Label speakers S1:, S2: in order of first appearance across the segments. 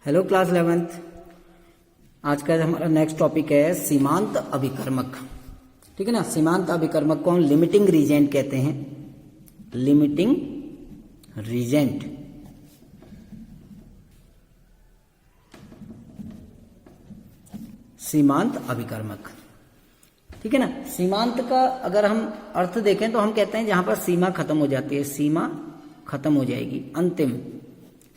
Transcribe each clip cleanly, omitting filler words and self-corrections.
S1: Hello class 11th। आज का हमारा नेक्स्ट टॉपिक है सीमांत अभिकर्मक। ठीक है ना। सीमांत अभिकर्मक को हम लिमिटिंग रीजेंट कहते हैं। Limiting reagent. सीमांत अभिकर्मक। ठीक है ना। सीमांत का अगर हम अर्थ देखें तो हम कहते हैं जहां पर सीमा खत्म हो जाती है, सीमा खत्म हो जाएगी, अंतिम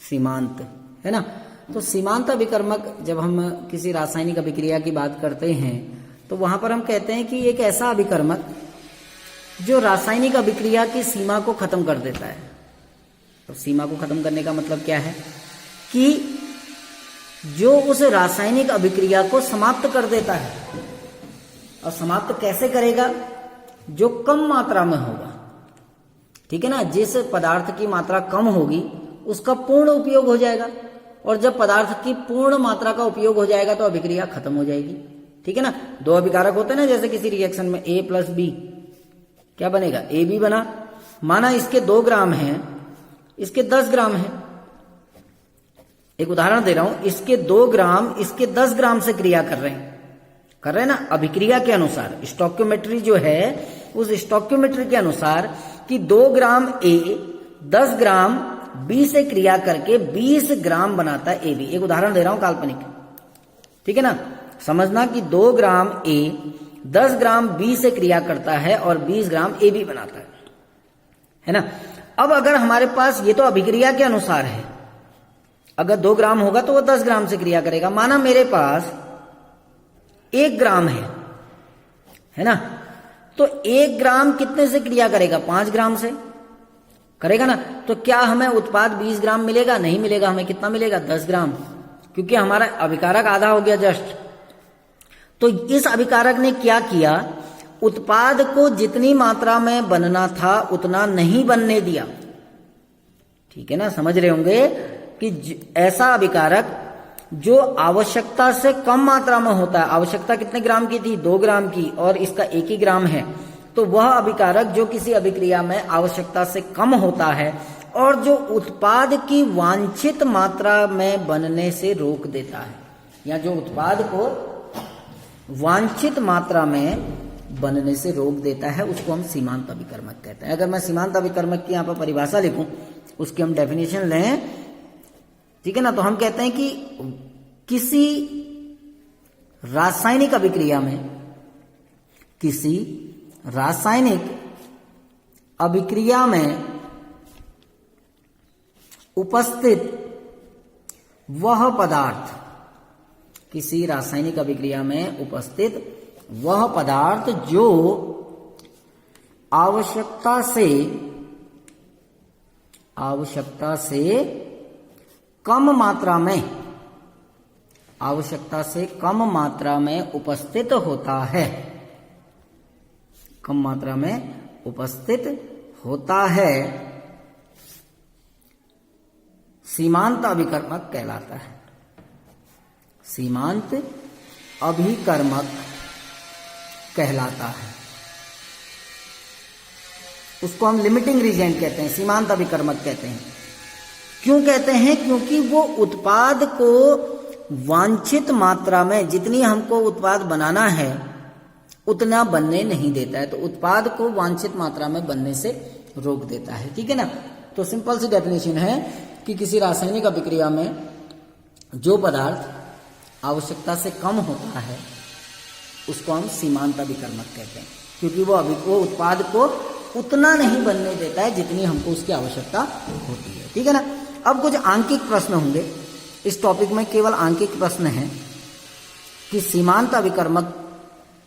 S1: सीमांत है ना। तो सीमांत अभिकर्मक जब हम किसी रासायनिक अभिक्रिया की बात करते हैं तो वहां पर हम कहते हैं कि एक ऐसा अभिकर्मक जो रासायनिक अभिक्रिया की सीमा को खत्म कर देता है। तो सीमा को खत्म करने का मतलब क्या है कि जो उस रासायनिक अभिक्रिया को समाप्त कर देता है। और समाप्त कैसे करेगा? जो कम मात्रा में होगा। ठीक है ना। जिस पदार्थ की मात्रा कम होगी उसका पूर्ण उपयोग हो जाएगा, और जब पदार्थ की पूर्ण मात्रा का उपयोग हो जाएगा तो अभिक्रिया खत्म हो जाएगी। ठीक है ना। दो अभिकारक होते हैं ना, जैसे किसी रिएक्शन में A प्लस B क्या बनेगा? AB बना। माना इसके 2 ग्राम हैं, इसके 10 ग्राम हैं। एक उदाहरण दे रहा हूं, इसके 2 ग्राम इसके 10 ग्राम से क्रिया कर रहे हैं ना, अभिक्रिया के अनुसार। स्टोइकियोमेट्री जो है उस स्टोइकियोमेट्री के अनुसार कि 2 ग्राम A 10 ग्राम B से क्रिया करके 20 ग्राम बनाता है AB। एक उदाहरण दे रहा हूं काल्पनिक। ठीक है ना। समझना कि 2 ग्राम A 10 ग्राम B से क्रिया करता है और 20 ग्राम AB बनाता है ना। अब अगर हमारे पास, ये तो अभिक्रिया के अनुसार है, अगर 2 ग्राम होगा तो वो 10 ग्राम से क्रिया करेगा। माना मेरे पास 1 ग्राम है ना, तो 1 ग्राम कितने से क्रिया करेगा? 5 ग्राम से करेगा ना। तो क्या हमें उत्पाद 20 ग्राम मिलेगा? नहीं मिलेगा। हमें कितना मिलेगा? 10 ग्राम, क्योंकि हमारा अभिकारक आधा हो गया जस्ट। तो इस अभिकारक ने क्या किया? उत्पाद को जितनी मात्रा में बनना था उतना नहीं बनने दिया। ठीक है ना। समझ रहे होंगे कि ऐसा अभिकारक जो आवश्यकता से कम मात्रा में होता है, आवश्यकता कितने ग्राम की थी? 2 ग्राम की, और इसका 1 ही ग्राम है, तो वह अभिकारक जो किसी अभिक्रिया में आवश्यकता से कम होता है और जो उत्पाद की वांछित मात्रा में बनने से रोक देता है, या जो उत्पाद को वांछित मात्रा में बनने से रोक देता है, उसको हम सीमांत अभिकर्मक कहते हैं। अगर मैं सीमांत अभिकर्मक की यहाँ पर परिभाषा लिखूं, उसकी हम डेफिनेशन लें, ठीक है ना, तो हम कहते हैं कि किसी रासायनिक अभिक्रिया में, किसी रासायनिक अभिक्रिया में उपस्थित वह पदार्थ, किसी रासायनिक अभिक्रिया में उपस्थित वह पदार्थ जो आवश्यकता से कम मात्रा में, आवश्यकता से कम मात्रा में उपस्थित होता है, कम मात्रा में उपस्थित होता है, सीमांत अभिकर्मक कहलाता है। सीमांत अभिकर्मक कहलाता है। उसको हम लिमिटिंग रीजेंट कहते हैं, सीमांत अभिकर्मक कहते हैं। क्यों कहते हैं? क्योंकि वो उत्पाद को वांछित मात्रा में, जितनी हमको उत्पाद बनाना है उतना बनने नहीं देता है, तो उत्पाद को वांछित मात्रा में बनने से रोक देता है। ठीक है ना। तो सिंपल सी डेफिनेशन है कि किसी रासायनिक अभिक्रिया में जो पदार्थ आवश्यकता से कम होता है उसको हम सीमांत अभिकर्मक कहते हैं, क्योंकि वो उत्पाद को उतना नहीं बनने देता है जितनी हमको उसकी आवश्यकता होती है। ठीक है ना। अब कुछ आंकिक प्रश्न होंगे इस टॉपिक में, केवल आंकिक प्रश्न है कि सीमांत अभिकर्मक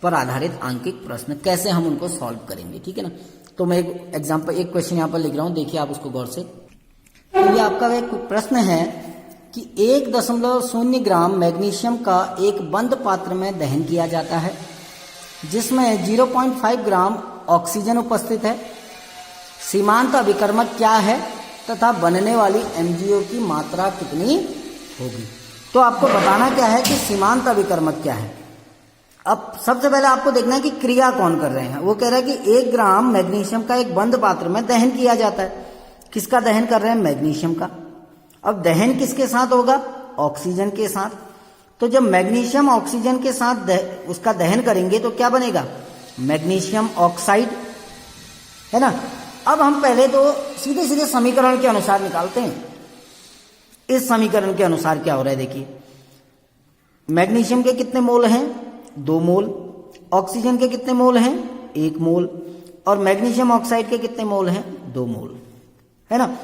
S1: पर आधारित आंकिक प्रश्न कैसे हम उनको सॉल्व करेंगे। ठीक है ना। तो मैं एक एग्जांपल, एक क्वेश्चन यहाँ पर लिख रहा हूं, देखिए आप उसको गौर से। तो ये आपका एक प्रश्न है कि 1.0 ग्राम मैग्नीशियम का एक बंद पात्र में दहन किया जाता है जिसमें 0.5 ग्राम ऑक्सीजन उपस्थित है। सीमांत अभिकर्मक क्या है तथा बनने वाली MgO की मात्रा कितनी होगी? तो आपको बताना क्या है कि सीमांत अभिकर्मक क्या है। अब सबसे पहले आपको देखना है कि क्रिया कौन कर रहे हैं। वो कह रहा है कि 1 ग्राम मैग्नीशियम का एक बंद पात्र में दहन किया जाता है। किसका दहन कर रहे हैं? मैग्नीशियम का। अब दहन किसके साथ होगा? ऑक्सीजन के साथ। तो जब मैग्नीशियम ऑक्सीजन के साथ उसका दहन करेंगे तो क्या बनेगा, मैग्नीशियम ऑक्साइड, है ना। अब हम पहले तो सीधे सीधे समीकरण के अनुसार निकालते हैं। इस समीकरण के अनुसार क्या हो रहा है देखिए, मैग्नीशियम के कितने मोल हैं, 2 मोल, ऑक्सीजन के कितने मोल हैं, 1 मोल, और मैग्नीशियम ऑक्साइड के कितने मोल हैं, 2 मोल, है ना।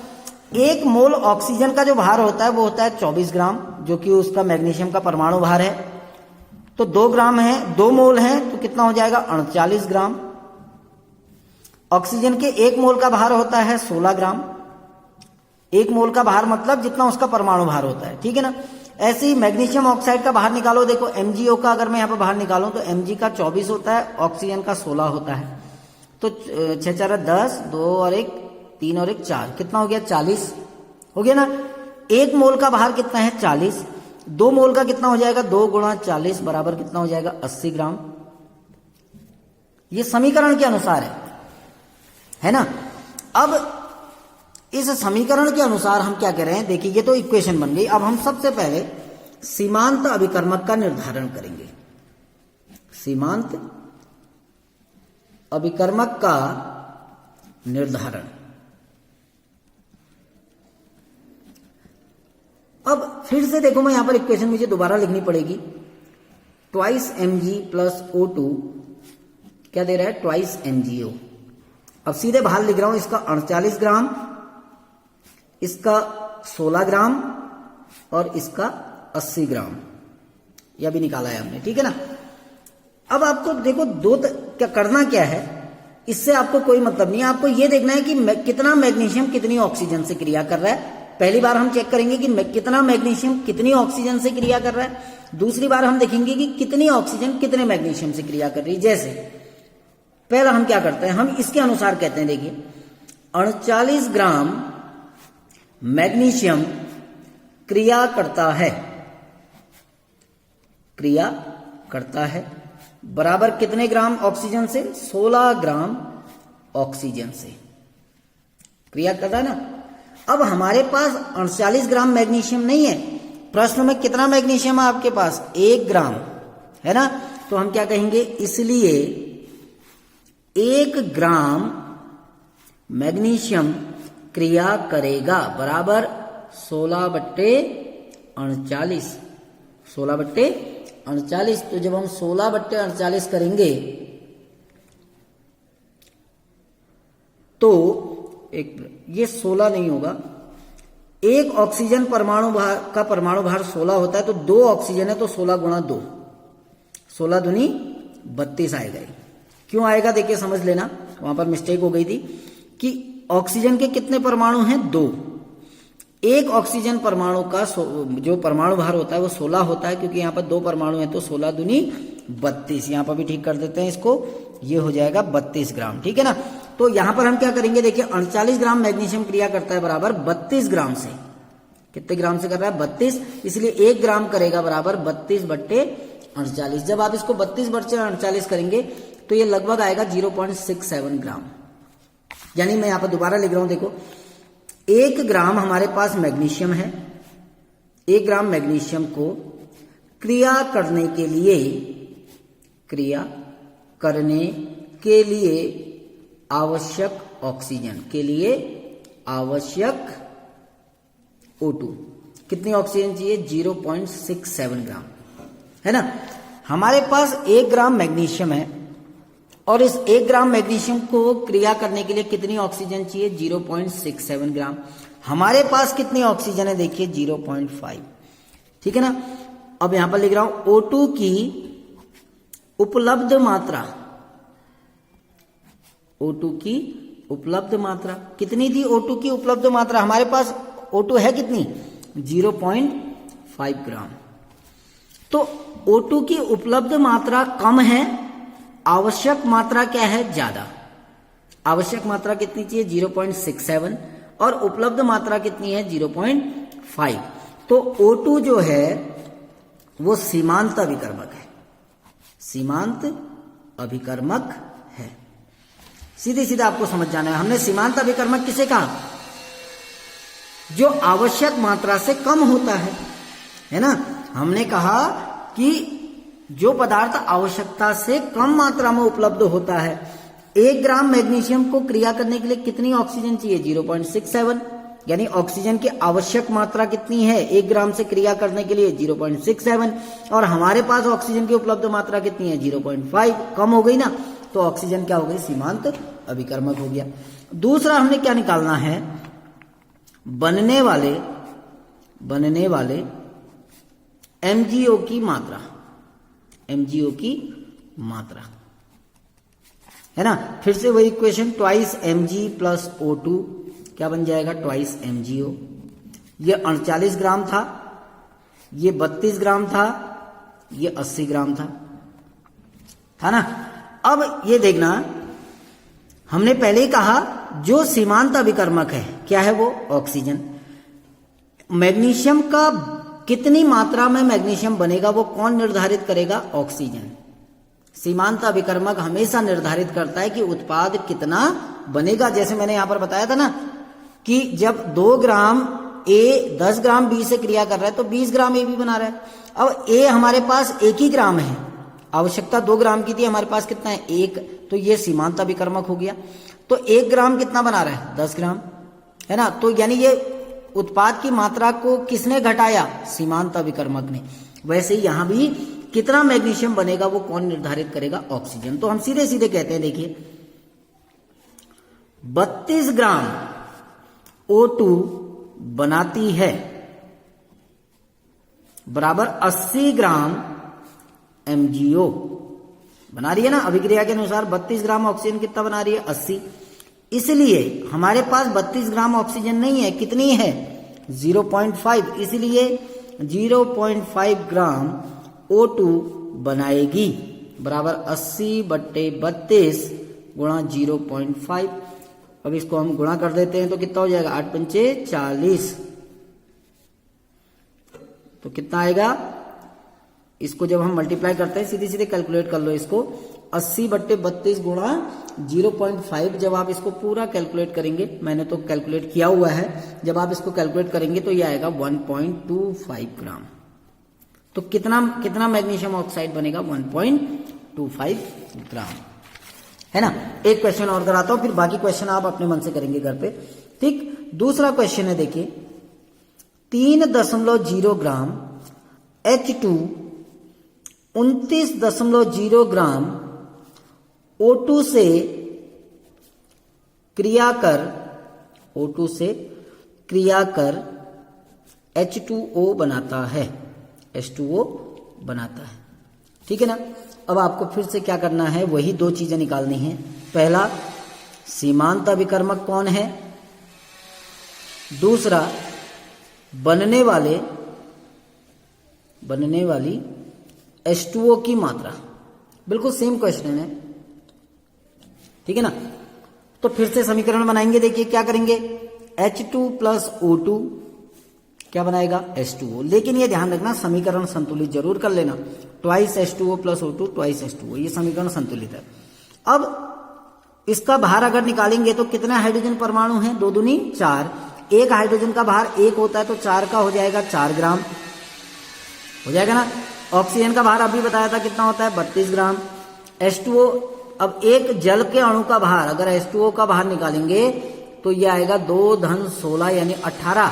S1: 1 मोल ऑक्सीजन का जो भार होता है वो होता है 24 ग्राम, जो कि उसका मैग्नीशियम का परमाणु भार है। तो 2 ग्राम है, 2 मोल है तो कितना हो जाएगा, 38 ग्राम। ऑक्सीजन के 1 मोल का भार होता है 16 ग्राम। 1 मोल का भार मतलब जितना उसका परमाणु भार होता है, ठीक है ना। ऐसे ही मैग्नीशियम ऑक्साइड का बाहर निकालो, देखो MgO का अगर मैं यहाँ पर बाहर निकालूं तो Mg का 24 होता है, ऑक्सीजन का 16 होता है। तो 6 4 10, 2 और 1 3 और 1 4, कितना हो गया, 40 हो गया ना। 1 मोल का भार कितना है, 40। 2 मोल का कितना हो जाएगा, 2 गुणा 40 बराबर कितना हो जाएगा, 80 ग्राम। ये समीकरण के अनुसार है ना। अब इस समीकरण के अनुसार हम क्या कर रहे हैं, देखिए ये तो इक्वेशन बन गई। अब हम सबसे पहले सीमांत अभिकर्मक का निर्धारण करेंगे। सीमांत अभिकर्मक का निर्धारण। अब फिर से देखो, मैं यहां पर इक्वेशन मुझे दोबारा लिखनी पड़ेगी। ट्वाइस Mg प्लस O2 क्या दे रहा है, ट्वाइस MgO। अब सीधे बाहर लिख रहा हूं, इसका 48 ग्राम, इसका 16 ग्राम और इसका 80 ग्राम, यह भी निकाला है हमने, ठीक है ना। अब आपको देखो क्या करना क्या है, इससे आपको कोई मतलब नहीं है। आपको यह देखना है कि कितना मैग्नीशियम कितनी ऑक्सीजन से क्रिया कर रहा है। पहली बार हम चेक करेंगे कि कितना मैग्नीशियम कितनी ऑक्सीजन से क्रिया कर रहा है। दूसरी बार हम देखेंगे कि कितनी ऑक्सीजन कितने मैग्नीशियम से क्रिया कर रही है। जैसे पहला हम क्या करते हैं, हम इसके अनुसार कहते हैं, देखिए 48 ग्राम मैग्नीशियम क्रिया करता है बराबर कितने ग्राम ऑक्सीजन से, 16 ग्राम ऑक्सीजन से क्रिया कर रहा है ना। अब हमारे पास 48 ग्राम मैग्नीशियम नहीं है, प्रश्न में कितना मैग्नीशियम है आपके पास, 1 ग्राम, है ना। तो हम क्या कहेंगे, इसलिए 1 ग्राम मैग्नीशियम क्रिया करेगा बराबर 16/48। 16/48। तो जब हम 16/48 करेंगे तो ये 16 नहीं होगा, 1 ऑक्सीजन परमाणु का परमाणु भार 16 होता है, तो 2 ऑक्सीजन है तो 16 गुणा 2, 16 दूनी 32 आएगा। क्यों आएगा देखिए समझ लेना, वहां पर मिस्टेक हो गई थी कि ऑक्सीजन के कितने परमाणु हैं, 2। 1 ऑक्सीजन परमाणु का जो परमाणु भार होता है वो 16 होता है, क्योंकि यहाँ पर 2 परमाणु हैं तो 16 दूनी 32। यहाँ पर भी ठीक कर देते हैं इसको, ये हो जाएगा 32 ग्राम, ठीक है ना। तो यहाँ पर हम क्या करेंगे, देखिए 48 ग्राम मैग्नीशियम क्रिया करता है बराबर 32 ग्राम से। कितने ग्राम से कर रहा है, 32, इसलिए 1 ग्राम करेगा बराबर 32/48। जब आप इसको 32/48 करेंगे तो ये लगभग आएगा 0.67 ग्राम। यानी मैं यहां पर दोबारा लिख रहा हूं, देखो 1 ग्राम हमारे पास मैग्नीशियम है। 1 ग्राम मैग्नीशियम को क्रिया करने के लिए आवश्यक ऑक्सीजन के लिए आवश्यक O2 कितनी ऑक्सीजन चाहिए, 0.67 ग्राम, है ना। हमारे पास 1 ग्राम मैग्नीशियम है और इस 1 ग्राम मैग्नीशियम को क्रिया करने के लिए कितनी ऑक्सीजन चाहिए, 0.67 ग्राम। हमारे पास कितनी ऑक्सीजन है, देखिए 0.5, ठीक है ना। अब यहां पर लिख रहा हूं O2 की उपलब्ध मात्रा, O2 की उपलब्ध मात्रा कितनी थी, O2 की उपलब्ध मात्रा हमारे पास O2 है कितनी, 0.5 ग्राम। तो O2 की उपलब्ध मात्रा कम है, आवश्यक मात्रा क्या है, ज्यादा। आवश्यक मात्रा कितनी चाहिए, 0.67, और उपलब्ध मात्रा कितनी है, 0.5। तो O2 जो है वो सीमांत अभिकर्मक है, सीमांत अभिकर्मक है। सीधे सीधे आपको समझ जाना है, हमने सीमांत अभिकर्मक किसे कहा, जो आवश्यक मात्रा से कम होता है। है ना। हमने कहा कि जो पदार्थ आवश्यकता से कम मात्रा में उपलब्ध होता है, 1 ग्राम मैग्नीशियम को क्रिया करने के लिए कितनी ऑक्सीजन चाहिए? 0.67, यानी ऑक्सीजन की आवश्यक मात्रा कितनी है 1 ग्राम से क्रिया करने के लिए? 0.67, और हमारे पास ऑक्सीजन की उपलब्ध मात्रा कितनी है? 0.5, कम हो गई ना, तो ऑक्सीजन क्या हो गई? सीमांत अभिकर्मक हो गया। दूसरा हमने क्या निकालना है? बनने वाले एमजीओ की मात्रा, एमजीओ की मात्रा, है ना। फिर से वही equation, twice mg plus O2 क्या बन जाएगा? Twice MgO। ये 38 ग्राम था, ये 32 ग्राम था, ये 80 ग्राम था ना। अब ये देखना, हमने पहले ही कहा जो सीमांत अभिकर्मक है क्या है? वो ऑक्सीजन। मैग्नीशियम का कितनी मात्रा में मैग्नीशियम बनेगा वो कौन निर्धारित करेगा? ऑक्सीजन। सीमांत अभिकर्मक हमेशा निर्धारित करता है कि उत्पाद कितना बनेगा। जैसे मैंने यहां पर बताया था ना कि जब 2 ग्राम ए 10 ग्राम बी से क्रिया कर रहा है तो 20 ग्राम ए भी बना रहा है। अब ए हमारे पास 1 ही ग्राम है, आवश्यकता 2 ग्राम की थी, हमारे पास कितना है? 1, तो ये सीमांत अभिकर्मक हो गया। तो 1 ग्राम कितना बना रहा है? 10 ग्राम, है ना। तो यानी ये उत्पाद की मात्रा को किसने घटाया? सीमांत अभिकर्मक ने। वैसे ही यहां भी कितना मैग्नीशियम बनेगा वो कौन निर्धारित करेगा? ऑक्सीजन। तो हम सीधे सीधे कहते हैं, देखिए 32 ग्राम O2 बनाती है बराबर 80 ग्राम MgO बना रही है ना। अभिक्रिया के अनुसार 32 ग्राम ऑक्सीजन कितना बना रही है? 80। इसलिए हमारे पास 32 ग्राम ऑक्सीजन नहीं है, कितनी है? 0.5, इसलिए 0.5 ग्राम O2 बनाएगी बराबर 80/32 गुणा 0.5। अब इसको हम गुणा कर देते हैं तो कितना हो जाएगा? 8 पंचे 40, तो कितना आएगा? इसको जब हम मल्टीप्लाई करते हैं, सीधे सीधे कैलकुलेट कर लो इसको, 80/32 गुणा 0.5। जब आप इसको पूरा कैलकुलेट करेंगे, मैंने तो कैलकुलेट किया हुआ है, जब आप इसको कैलकुलेट करेंगे तो ये आएगा 1.25 ग्राम। तो कितना मैग्नीशियम ऑक्साइड बनेगा? 1.25 ग्राम, है ना। एक क्वेश्चन और कराता हूं, फिर बाकी क्वेश्चन आप अपने मन से करेंगे घर पे, ठीक। दूसरा क्वेश्चन है, देखिए 3.0 ग्राम H2 29.0 ग्राम O2 से क्रिया कर H2O बनाता है, H2O बनाता है, ठीक है ना। अब आपको फिर से क्या करना है? वही 2 चीजें निकालनी है। पहला, सीमांत अभिकर्मक कौन है? दूसरा, बनने वाली H2O की मात्रा। बिल्कुल सेम क्वेश्चन है, ठीक है ना। तो फिर से समीकरण बनाएंगे, देखिए क्या करेंगे? H2 प्लस O2 क्या बनाएगा? H2O। लेकिन ये ध्यान रखना, समीकरण संतुलित जरूर कर लेना। Twice H2O plus O2 twice H2O, ये समीकरण संतुलित है। अब इसका भार अगर निकालेंगे तो कितना हाइड्रोजन परमाणु है? 2 दूनी 4। एक हाइड्रोजन का भार 1 होता है तो 4 का हो जाएगा 4 ग्राम, हो जाएगा ना। ऑक्सीजन का भार अभी बताया था कितना होता है? 32 ग्राम। H2O, अब एक जल के अणु का भार, अगर H2O का भार निकालेंगे तो ये आएगा 2 धन 16 यानी 18।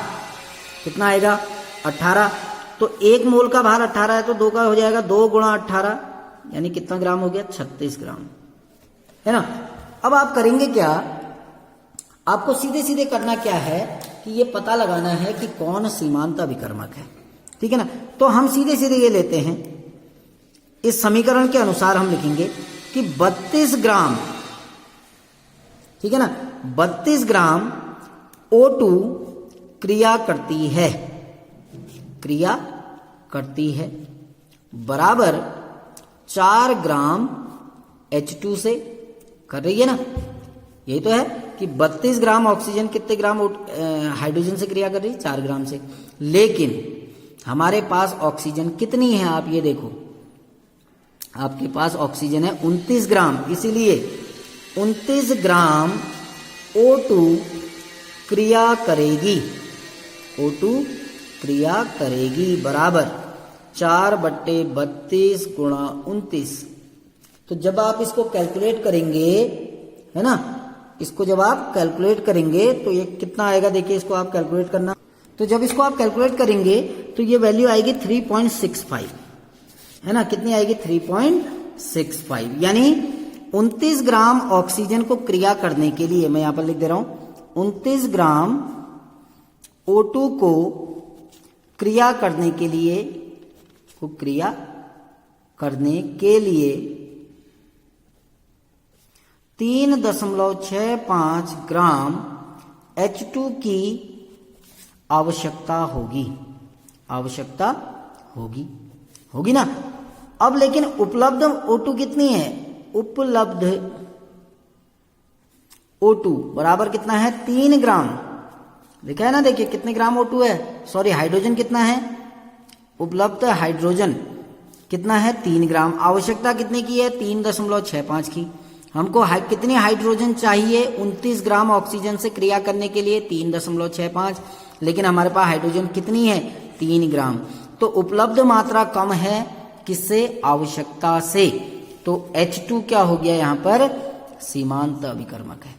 S1: कितना आएगा? 18। तो 1 मोल का भार 18 है तो 2 का हो जाएगा 2 गुणा 18 यानी कितना ग्राम हो गया? 36 ग्राम, है ना। अब आप करेंगे क्या? आपको सीधे सीधे करना क्या है कि ये पता लगाना है कि कौन सीमांत अभिकर्मक है, ठीक है ना। तो हम सीधे सीधे ये लेते हैं, इस समीकरण के अनुसार हम लिखेंगे कि 32 ग्राम, ठीक है ना, 32 ग्राम O2 क्रिया करती है बराबर 4 ग्राम H2 से कर रही है ना। यही तो है कि 32 ग्राम ऑक्सीजन कितने ग्राम हाइड्रोजन से क्रिया कर रही है? 4 ग्राम से। लेकिन हमारे पास ऑक्सीजन कितनी है? आप ये देखो, आपके पास ऑक्सीजन है 29 ग्राम, इसीलिए 29 ग्राम O2 क्रिया क्रिया करेगी बराबर 4/32 गुणा 29। तो जब आप इसको कैलकुलेट करेंगे, है ना, इसको जब आप कैलकुलेट करेंगे तो ये कितना आएगा, देखिए इसको आप कैलकुलेट करना। तो जब इसको आप कैलकुलेट करेंगे तो ये वैल्यू आएगी 3.65, है ना, कितनी आएगी 3.65, यानी 29 ग्राम ऑक्सीजन को क्रिया करने के लिए, मैं यहां पर लिख दे रहा हूं, 29 ग्राम O2 को क्रिया करने के लिए 3.65 ग्राम H2 की आवश्यकता होगी ना। अब लेकिन उपलब्ध O2 कितनी है, उपलब्ध O2 बराबर कितना है 3 ग्राम, लिखा है ना, देखिए कितने ग्राम O2 है, सॉरी हाइड्रोजन कितना है, उपलब्ध हाइड्रोजन कितना है 3 ग्राम, आवश्यकता कितने की है 3.65 की। हमको कितनी हाइड्रोजन चाहिए 29 ग्राम ऑक्सीजन से क्रिया करने के लिए 3.65, लेकिन हमारे पास हाइड्रोजन कितनी है 3 ग्राम। तो उपलब्ध मात्रा कम है किससे, आवश्यकता से। तो H2 क्या हो गया यहां पर, सीमांत अभिकर्मक है।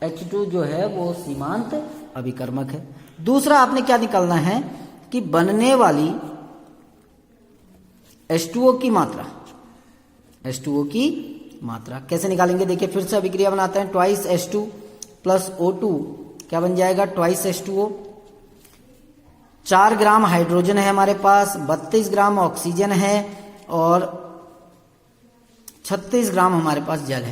S1: H2 जो है वो सीमांत अभिकर्मक है। दूसरा आपने क्या निकालना है कि बनने वाली H2O की मात्रा, H2O की मात्रा कैसे निकालेंगे, देखिए फिर से अभिक्रिया बनाते हैं। ट्वाइस H2 प्लस O2 क्या बन जाएगा, ट्वाइस H2O। 4 ग्राम हाइड्रोजन है हमारे पास, 32 ग्राम ऑक्सीजन है और 36 ग्राम हमारे पास जल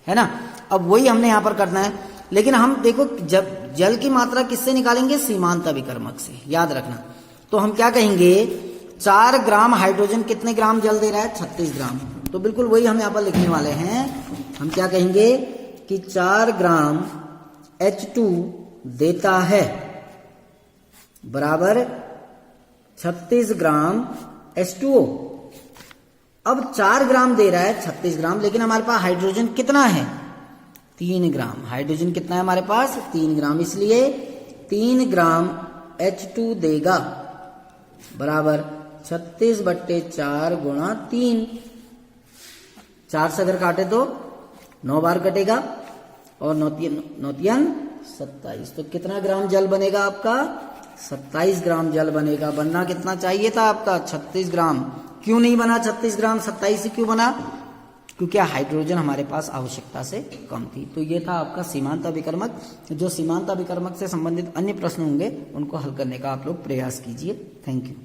S1: है ना। अब वही हमने यहां पर करना है, लेकिन हम देखो जब जल की मात्रा किससे निकालेंगे, सीमांत अभिकर्मक से, याद रखना। तो हम क्या कहेंगे, 4 ग्राम हाइड्रोजन कितने ग्राम जल दे रहा है, 36 ग्राम। तो बिल्कुल वही हम यहां पर लिखने वाले हैं। हम क्या कहेंगे कि 4 ग्राम H2 देता है बराबर 36 ग्राम H2O। अब 4 ग्राम दे रहा है 36 ग्राम, लेकिन हमारे पास हाइड्रोजन कितना है 3 ग्राम। हाइड्रोजन कितना है हमारे पास 3 ग्राम, इसलिए 3 ग्राम H2 देगा बराबर 36/4 गुणा 3। 4 से अगर काटे तो 9 बार कटेगा और 9 27। तो कितना ग्राम जल बनेगा आपका, 27 ग्राम जल बनेगा। बनना कितना चाहिए था आपका 36 ग्राम। क्यों नहीं बना 36 ग्राम, 27 से क्यों बना, क्योंकि हाइड्रोजन हमारे पास आवश्यकता से कम थी। तो ये था आपका सीमांत अभिकर्मक। जो सीमांत अभिकर्मक से संबंधित अन्य प्रश्न होंगे उनको हल करने का आप लोग प्रयास कीजिए। Thank you.